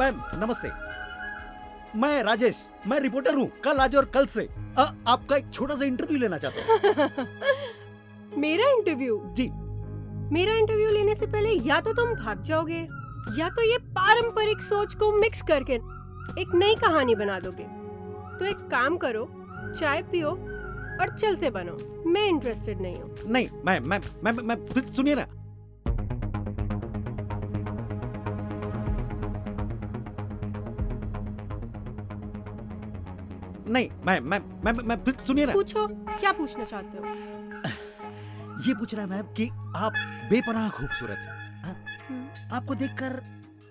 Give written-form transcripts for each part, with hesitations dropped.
Ma'am नमस्ते, मैं राजेश, मैं रिपोर्टर हूँ कल आज और कल से। आपका एक छोटा सा इंटरव्यू लेना चाहता हूँ। मेरा इंटरव्यू? जी। मेरा इंटरव्यू लेने से पहले या तो तुम भाग जाओगे या तो ये पारंपरिक सोच को मिक्स करके एक नई कहानी बना दोगे। तो एक काम करो, चाय पियो और चलते बनो। मैं इंटरेस्टेड नहीं हूँ। नहीं मैं सुनिए ना, नहीं मैं सुनिए ना। पूछो, क्या पूछना चाहते हो? ये पूछ रहा है मैम कि आप बेपनाह खूबसूरत हैं। आपको देखकर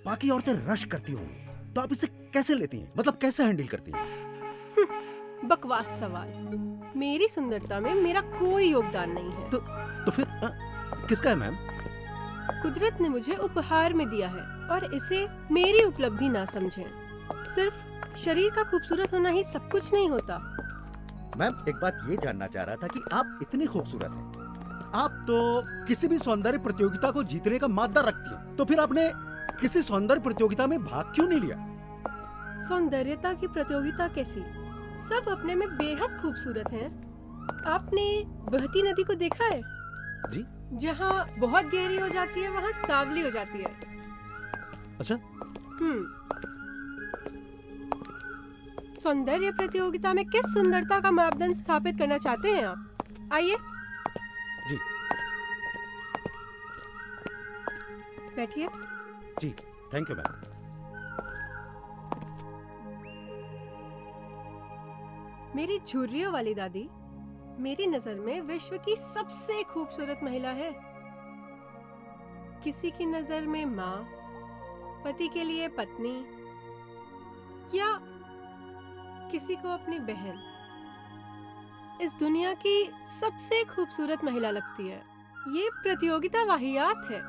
बाकी औरतें रश करती होंगी, तो आप इसे कैसे लेती हैं? मतलब कैसे हैंडल करती हैं? बकवास सवाल। मेरी सुंदरता में मेरा कोई योगदान नहीं है। तो फिर किसका है मैम? कुदरत ने मुझे उपहार में दिया है और इसे मेरी उपलब्धि ना समझें। सिर्फ शरीर का खूबसूरत होना ही सब कुछ नहीं होता। मैम एक बात ये जानना चाह रहा था कि आप इतनी खूबसूरत हैं, आप तो किसी भी सौंदर्य प्रतियोगिता को जीतने का मादा रखती हैं, तो फिर आपने किसी सौंदर्य प्रतियोगिता में भाग क्यों नहीं लिया? सौंदर्यता की प्रतियोगिता कैसी? सब अपने में बेहद खूबसूरत हैं। आपने बहती नदी को देखा है? जी। जहाँ बहुत गहरी हो जाती है वहाँ सांवली हो जाती है। अच्छा। सौंदर्य प्रतियोगिता में किस सुंदरता का मापदंड स्थापित करना चाहते हैं आप? आइए। जी। बैठिए। जी थैंक यू मैम। मेरी झुर्रियों वाली दादी मेरी नजर में विश्व की सबसे खूबसूरत महिला है। किसी की नजर में माँ, पति के लिए पत्नी या किसी को अपनी बहन। इस दुनिया की सबसे खूबसूरत महिला लगती है। ये प्रतियोगिता वाहियात है।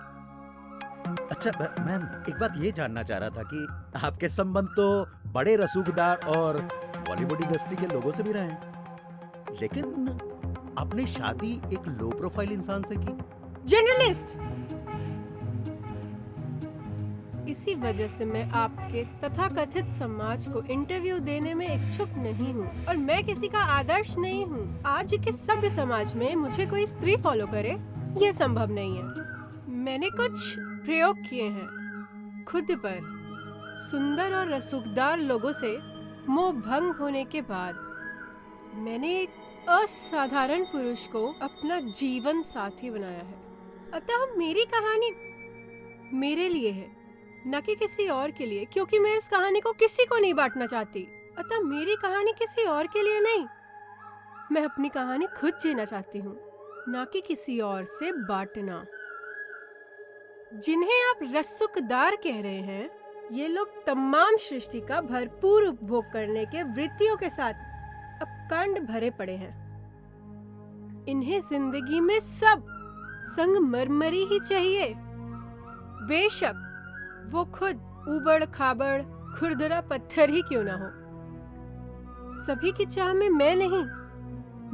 अच्छा मैम एक बात ये जानना चाह रहा था कि आपके संबंध तो बड़े रसूखदार और बॉलीवुड इंडस्ट्री के लोगों से भी रहे हैं, लेकिन आपने शादी एक लो प्रोफाइल इंसान से की। जर्नलिस्ट। इसी वजह से मैं आपके तथाकथित समाज को इंटरव्यू देने में इच्छुक नहीं हूँ और मैं किसी का आदर्श नहीं हूँ। आज के सभ्य समाज में मुझे कोई स्त्री फॉलो करे, ये संभव नहीं है। मैंने कुछ प्रयोग किए हैं खुद पर। सुंदर और रसूखदार लोगों से मोह भंग होने के बाद मैंने एक असाधारण पुरुष को अपना जीवन साथी बनाया है। अतः मेरी कहानी मेरे लिए है, न कि किसी और के लिए, क्योंकि मैं इस कहानी को किसी को नहीं बांटना चाहती। अतः मेरी कहानी किसी और के लिए नहीं, मैं अपनी कहानी खुद जीना चाहती हूँ, न कि किसी और से बांटना। जिन्हें आप रसूखदार कह रहे हैं, ये लोग तमाम सृष्टि का भरपूर उपभोग करने के वृत्तियों के साथ अपकांड भरे पड़े हैं। इन्हें जिंदगी में सब संगमरमरी ही चाहिए। बेशक वो खुद उबड़ खाबड़ खुरदरा पत्थर ही क्यों ना हो। सभी की चाह में मैं नहीं,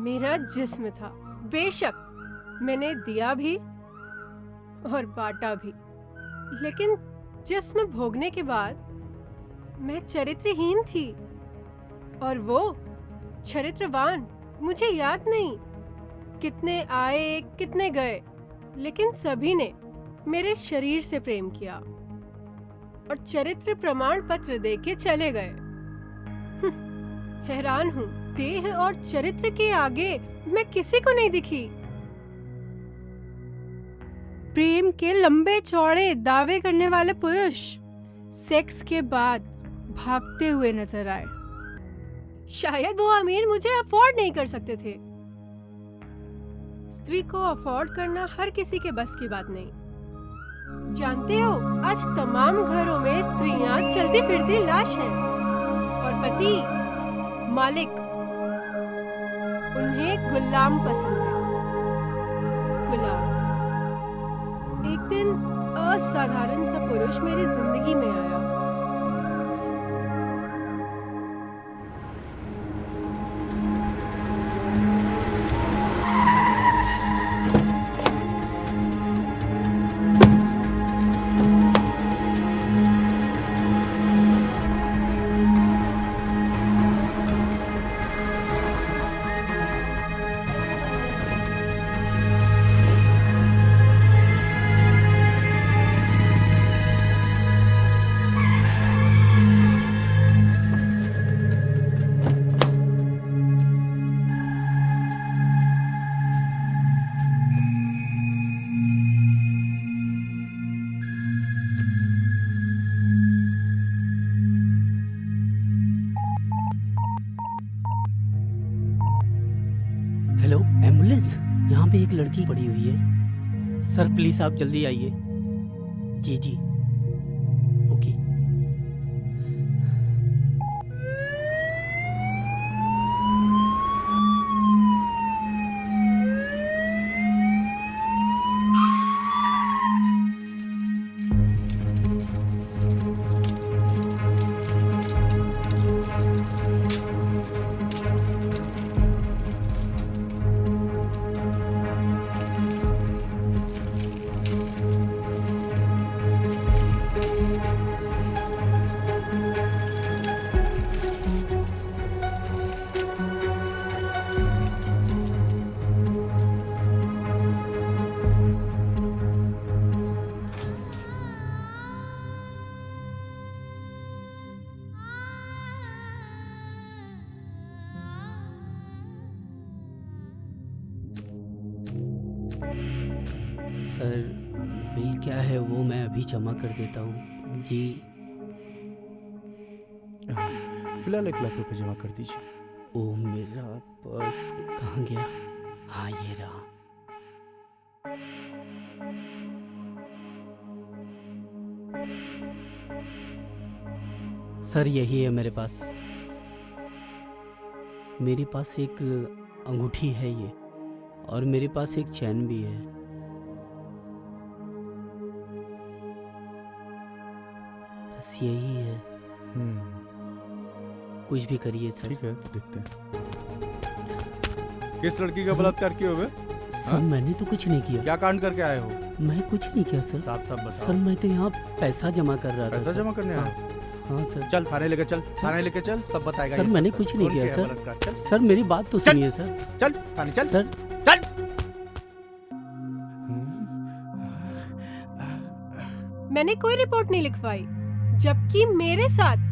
मेरा जिस्म था। बेशक मैंने दिया भी और बांटा भी, लेकिन जिस्म भोगने के बाद मैं चरित्रहीन थी और वो चरित्रवान। मुझे याद नहीं कितने आए कितने गए, लेकिन सभी ने मेरे शरीर से प्रेम किया और चरित्र प्रमाण पत्र देके चले गए। हैरान हूँ, देह और चरित्र के आगे मैं किसी को नहीं दिखी। प्रेम के लंबे चौड़े दावे करने वाले पुरुष सेक्स के बाद भागते हुए नजर आए। शायद वो अमीर मुझे अफोर्ड नहीं कर सकते थे। स्त्री को अफोर्ड करना हर किसी के बस की बात नहीं। जानते हो, आज तमाम घरों में स्त्रियां चलती फिरती लाश हैं और पति मालिक उन्हें गुलाम पसंद है। गुलाम। एक दिन असाधारण सा पुरुष मेरी जिंदगी में आया। लड़की पड़ी हुई है। सर प्लीज आप जल्दी आइए। जी जी, ओके। सर बिल क्या है वो मैं अभी जमा कर देता हूँ। जी फिलहाल 1 लाख रुपए जमा कर दीजिए। ओ मेरा पर्स कहाँ गया? हाँ ये रहा। सर यही है मेरे पास। मेरे पास एक अंगूठी है ये, और मेरे पास एक चैन भी है। बस यही है। कुछ भी करिए सर। ठीक है, देखते हैं किस लड़की का बलात्कार किए हुए। सर मैंने तो कुछ नहीं किया। क्या कांड करके आए हो? मैं कुछ नहीं किया सर। साफ साफ बताओ। सर मैं तो यहाँ पैसा जमा कर रहा था। पैसा सर। जमा करने हाँ, आए? हाँ सर। चल थाने लेके चल, थाने लेके चल, सब बताएगा। सर ये मैंने सब कुछ नहीं कौन किया है सर। बलात्कार? चल सर मेरी बात तो चल। सुनिए सर। चल थाने चल। सर चल। मैंने कोई रिपोर्ट नहीं लिखवाई, जबकि मेरे साथ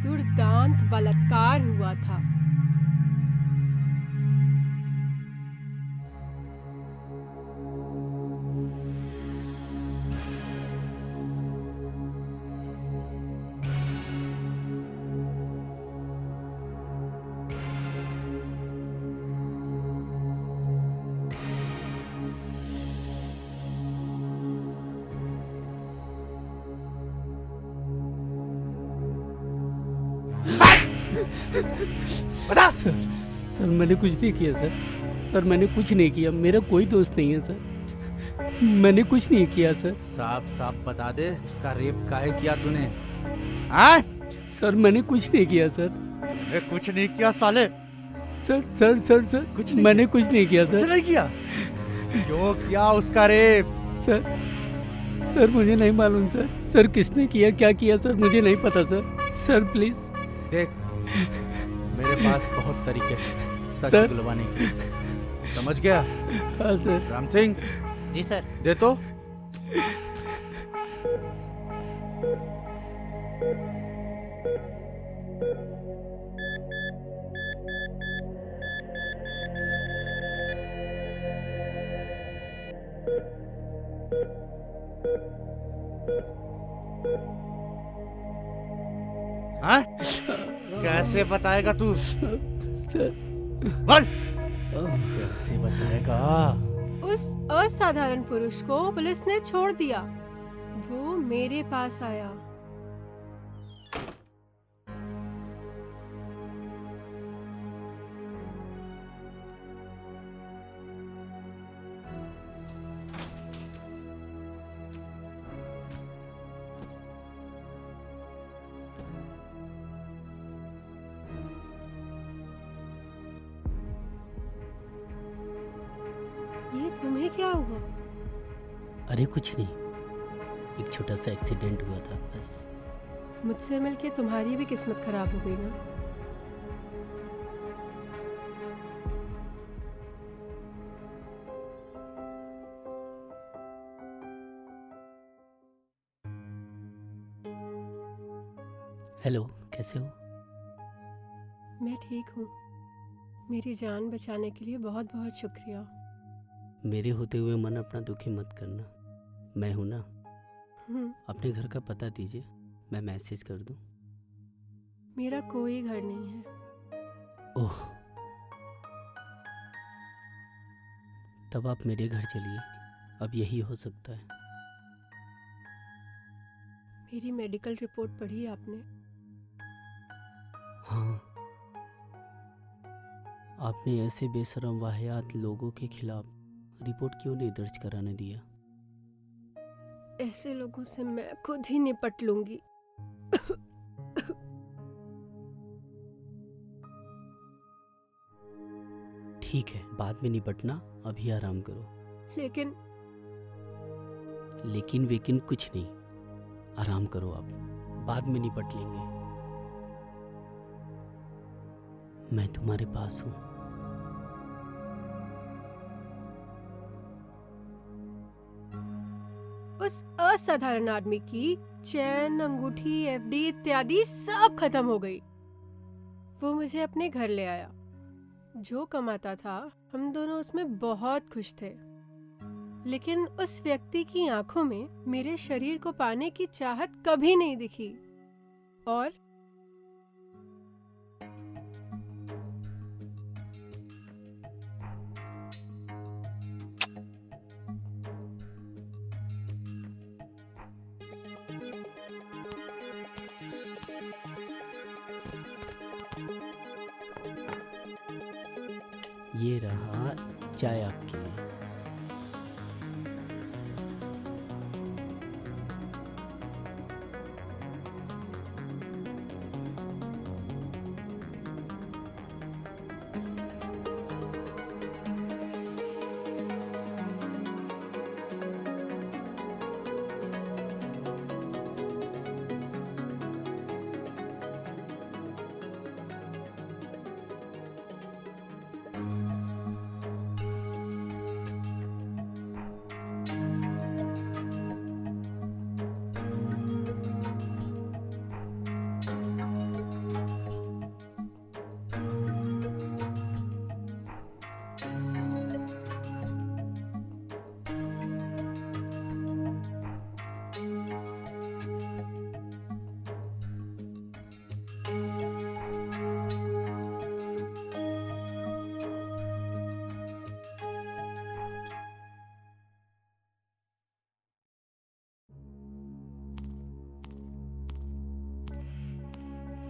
दुर्दांत बलात्कार हुआ था। बता। सर मैंने कुछ नहीं किया सर। सर मैंने कुछ नहीं किया, मेरा कोई दोस्त नहीं है सर। मैंने कुछ नहीं किया सर। साफ साफ बता दे, उसका रेप काहे किया तूने? हाँ? सर मैंने कुछ नहीं किया सर। तूने कुछ नहीं किया साले। सर सर सर सर कुछ नहीं मैंने कुछ नहीं किया कुछ सर। नहीं किया। क्यों किया उसका रेप? सर सर मुझे नहीं मालूम सर। सर किसने किया, क्या किया सर, मुझे नहीं पता सर। Sir please. देख मेरे पास बहुत तरीके हैं सच सर। बुलवाने के। समझ गया? हाँ सर। राम सिंह जी सर। दे तो। हाँ? कैसे बताएगा तू? सर बोल। कैसे बताएगा? उस असाधारण पुरुष को पुलिस ने छोड़ दिया। वो मेरे पास आया। ये तुम्हें क्या हुआ? अरे कुछ नहीं, एक छोटा सा एक्सीडेंट हुआ था बस। मुझसे मिलके तुम्हारी भी किस्मत खराब हो गई ना। हेलो, कैसे हो? मैं ठीक हूँ। मेरी जान बचाने के लिए बहुत बहुत शुक्रिया। मेरे होते हुए मन अपना दुखी मत करना, मैं हूं ना। अपने घर का पता दीजिए, मैं मैसेज कर दूं। मेरा कोई घर नहीं है। ओह, तब आप मेरे घर चलिए, अब यही हो सकता है। मेरी मेडिकल रिपोर्ट पढ़ी आपने? हाँ, आपने ऐसे बेशरम वाहियात लोगों के खिलाफ रिपोर्ट क्यों नहीं दर्ज कराने दिया? ऐसे लोगों से मैं खुद ही निपट लूंगी। ठीक है, बाद में निपटना, अभी आराम करो। लेकिन वेकिन कुछ नहीं, आराम करो आप, बाद में निपट लेंगे। मैं तुम्हारे पास हूँ। उस असाधारण आदमी की चैन, अंगूठी, एफडी इत्यादि सब खत्म हो गई। वो मुझे अपने घर ले आया। जो कमाता था हम दोनों उसमें बहुत खुश थे, लेकिन उस व्यक्ति की आंखों में मेरे शरीर को पाने की चाहत कभी नहीं दिखी। और ये रहा चाय आपके लिए।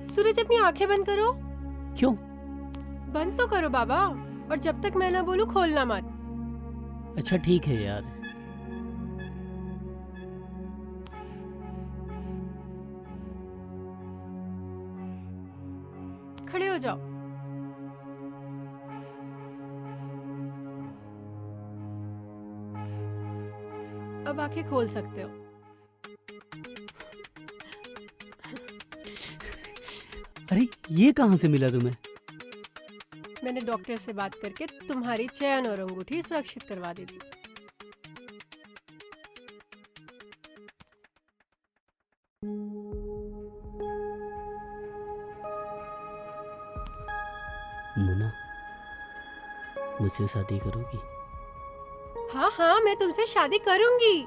सूरज, अपनी आंखें बंद करो। क्यों? बंद तो करो बाबा, और जब तक मैं ना बोलूं खोलना मत। अच्छा ठीक है यार। खड़े हो जाओ। अब आंखें खोल सकते हो। अरे ये कहाँ से मिला तुम्हें? मैंने डॉक्टर से बात करके तुम्हारी चैन और अंगूठी सुरक्षित करवा दी थी। मुन्ना, मुझसे शादी करोगी? हाँ हाँ, मैं तुमसे शादी करूंगी।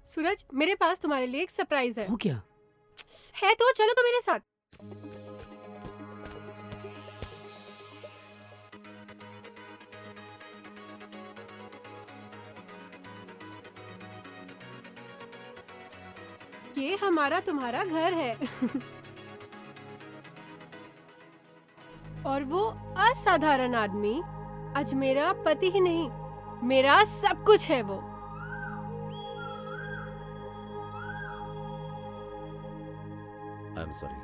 सूरज, मेरे पास तुम्हारे लिए एक सरप्राइज है। वो क्या? है तो चलो तो मेरे साथ। ये हमारा तुम्हारा घर है। और वो असाधारण आदमी आज मेरा पति ही नहीं, मेरा सब कुछ है वो। आई एम सॉरी,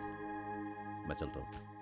मैं चलता हूँ।